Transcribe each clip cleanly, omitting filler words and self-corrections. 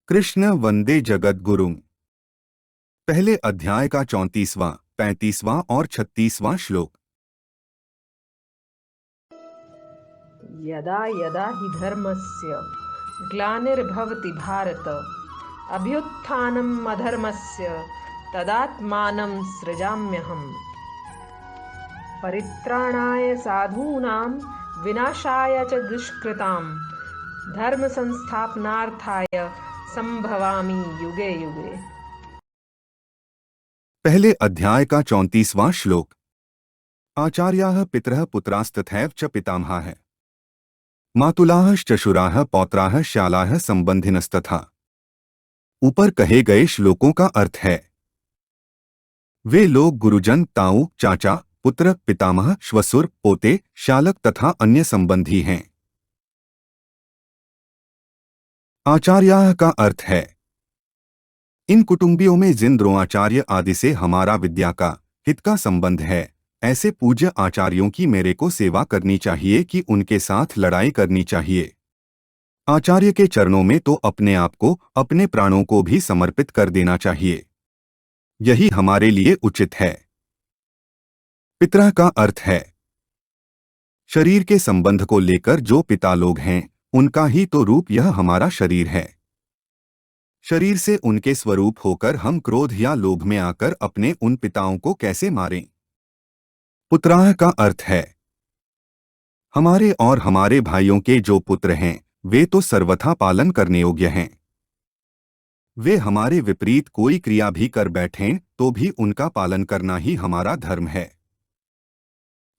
कृष्ण वंदे जगद्गुरुम्। पहले अध्याय का 34वां, 35वां और 36वां श्लोक। यदा यदा हि धर्मस्य ग्लानिर्भवति भारत अभ्युत्थानम् अधर्मस्य तदात्मानं सृजाम्यहम्। परित्राणाय साधूनां विनाशाय च दुष्कृतां धर्म संस्थापनार्थाय संभवामि युगे युगे। पहले अध्याय का 34वां श्लोक। आचार्याः पितरः पुत्रास्तथैव च पितामहाः मातुलाः चशुराः पौत्राः श्यालाः संबंधिनस्तथा। ऊपर कहे गए श्लोकों का अर्थ है, वे लोग गुरुजन, ताऊ, चाचा, पुत्र, पितामह, श्वसुर, पोते, शालक तथा अन्य संबंधी हैं। आचार्याः का अर्थ है, इन कुटुंबियों में जिन द्रोणाचार्य आदि से हमारा विद्या का, हित का संबंध है, ऐसे पूज्य आचार्यों की मेरे को सेवा करनी चाहिए कि उनके साथ लड़ाई करनी चाहिए। आचार्य के चरणों में तो अपने आप को, अपने प्राणों को भी समर्पित कर देना चाहिए। यही हमारे लिए उचित है। पितरः का अर्थ है, शरीर के संबंध को लेकर जो पिता लोग हैं, उनका ही तो रूप यह हमारा शरीर है। शरीर से उनके स्वरूप होकर हम क्रोध या लोभ में आकर अपने उन पिताओं को कैसे मारें। पुत्राः का अर्थ है, हमारे और हमारे भाइयों के जो पुत्र हैं, वे तो सर्वथा पालन करने योग्य हैं। वे हमारे विपरीत कोई क्रिया भी कर बैठें तो भी उनका पालन करना ही हमारा धर्म है।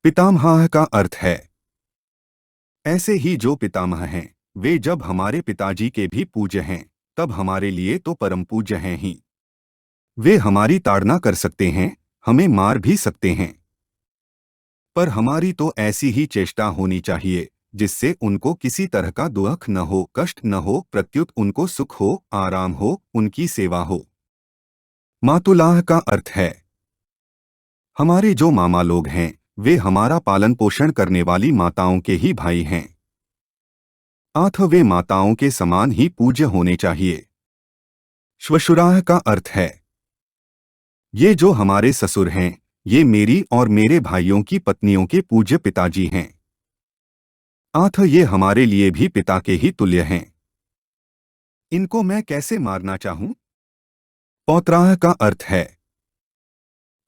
पितामहाः का अर्थ है, ऐसे ही जो पितामह हैं, वे जब हमारे पिताजी के भी पूज्य हैं, तब हमारे लिए तो परम पूज्य हैं ही। वे हमारी ताड़ना कर सकते हैं, हमें मार भी सकते हैं, पर हमारी तो ऐसी ही चेष्टा होनी चाहिए जिससे उनको किसी तरह का दुख न हो, कष्ट न हो, प्रत्युत उनको सुख हो, आराम हो, उनकी सेवा हो। मातुलाह का अर्थ है, हमारे जो मामा लोग हैं, वे हमारा पालन पोषण करने वाली माताओं के ही भाई हैं। अथ वे माताओं के समान ही पूज्य होने चाहिए। श्वशुराः का अर्थ है, ये जो हमारे ससुर हैं, ये मेरी और मेरे भाइयों की पत्नियों के पूज्य पिताजी हैं। अथ ये हमारे लिए भी पिता के ही तुल्य हैं। इनको मैं कैसे मारना चाहूं। पौत्राः का अर्थ है,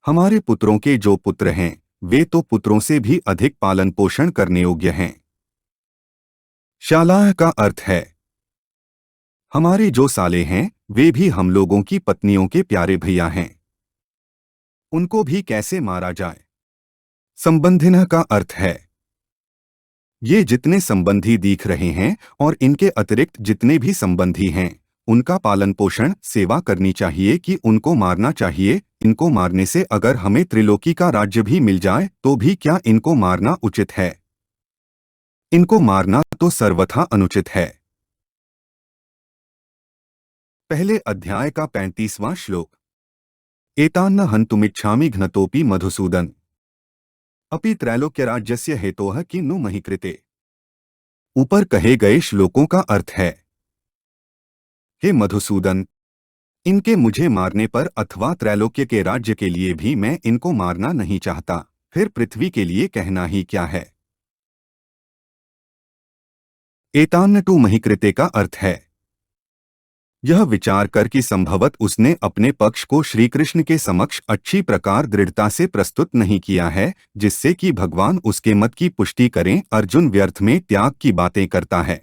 हमारे पुत्रों के जो पुत्र हैं, वे तो पुत्रों से भी अधिक पालन पोषण करने योग्य हैं। शालाः का अर्थ है, हमारे जो साले हैं, वे भी हम लोगों की पत्नियों के प्यारे भैया हैं। उनको भी कैसे मारा जाए। संबंधिनः का अर्थ है, ये जितने संबंधी दिख रहे हैं और इनके अतिरिक्त जितने भी संबंधी हैं, उनका पालन पोषण, सेवा करनी चाहिए कि उनको मारना चाहिए। इनको मारने से अगर हमें त्रिलोकी का राज्य भी मिल जाए तो भी क्या इनको मारना उचित है? इनको मारना तो सर्वथा अनुचित है। पहले अध्याय का 35वां श्लोक। एतान्न हन्तुमिच्छामि घ्नतोपि मधुसूदन अपि त्रैलोक्यराज्यस्य हेतोः किन्नु महि कृते। ऊपर कहे गए श्लोकों का अर्थ है, हे मधुसूदन, इनके मुझे मारने पर अथवा त्रैलोक्य के राज्य के लिए भी मैं इनको मारना नहीं चाहता, फिर पृथ्वी के लिए कहना ही क्या है। एतान्न टू महिकृते का अर्थ है, यह विचार कर कि संभवत उसने अपने पक्ष को श्री कृष्ण के समक्ष अच्छी प्रकार दृढ़ता से प्रस्तुत नहीं किया है, जिससे कि भगवान उसके मत की पुष्टि करें। अर्जुन व्यर्थ में त्याग की बातें करता है।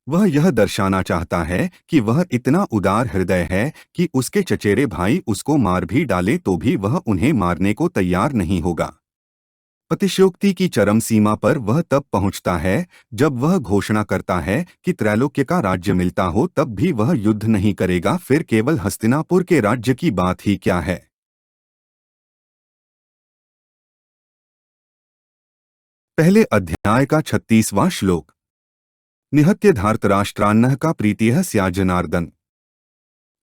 वह यह दर्शाना चाहता है कि वह इतना उदार हृदय है कि उसके चचेरे भाई उसको मार भी डाले तो भी वह उन्हें मारने को तैयार नहीं होगा। अतिशयोक्ति की चरम सीमा पर वह तब पहुंचता है जब वह घोषणा करता है कि त्रैलोक्य का राज्य मिलता हो तब भी वह युद्ध नहीं करेगा, फिर केवल हस्तिनापुर के राज्य की बात ही क्या है। पहले अध्याय का 36वां श्लोक। निहत्य धार्तराष्ट्रान्नः का प्रीतिः स्या जनार्दन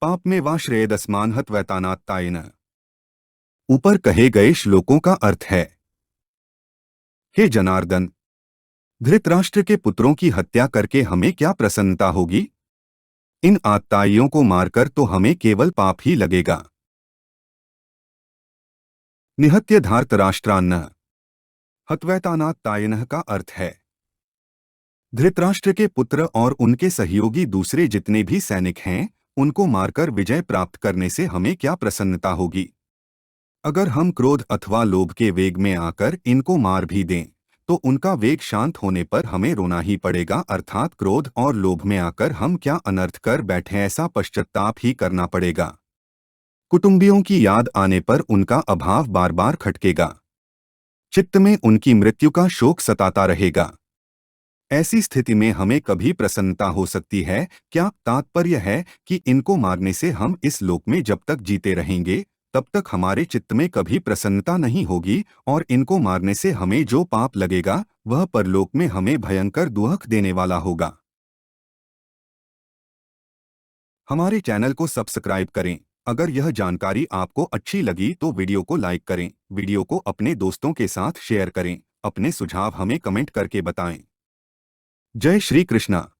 पाप में वा श्रेयदस्मान हत्वैतानात्तायेन। ऊपर कहे गए श्लोकों का अर्थ है, हे जनार्दन, धृतराष्ट्र के पुत्रों की हत्या करके हमें क्या प्रसन्नता होगी। इन आत्ताइयों को मारकर तो हमें केवल पाप ही लगेगा। निहत्य धार्तराष्ट्रान्न हत्वैतानात्तायनः का अर्थ है धृतराष्ट्र के पुत्र और उनके सहयोगी दूसरे जितने भी सैनिक हैं, उनको मारकर विजय प्राप्त करने से हमें क्या प्रसन्नता होगी। अगर हम क्रोध अथवा लोभ के वेग में आकर इनको मार भी दें, तो उनका वेग शांत होने पर हमें रोना ही पड़ेगा, अर्थात क्रोध और लोभ में आकर हम क्या अनर्थ कर बैठे ऐसा पश्चाताप ही करना पड़ेगा। कुटुंबियों की याद आने पर उनका अभाव बार बार खटकेगा। चित्त में उनकी मृत्यु का शोक सताता रहेगा। ऐसी स्थिति में हमें कभी प्रसन्नता हो सकती है क्या? तात्पर्य है कि इनको मारने से हम इस लोक में जब तक जीते रहेंगे तब तक हमारे चित्त में कभी प्रसन्नता नहीं होगी, और इनको मारने से हमें जो पाप लगेगा वह परलोक में हमें भयंकर दुख देने वाला होगा। हमारे चैनल को सब्सक्राइब करें। अगर यह जानकारी आपको अच्छी लगी तो वीडियो को लाइक करें, वीडियो को अपने दोस्तों के साथ शेयर करें, अपने सुझाव हमें कमेंट करके बताएं। जय श्री कृष्णा।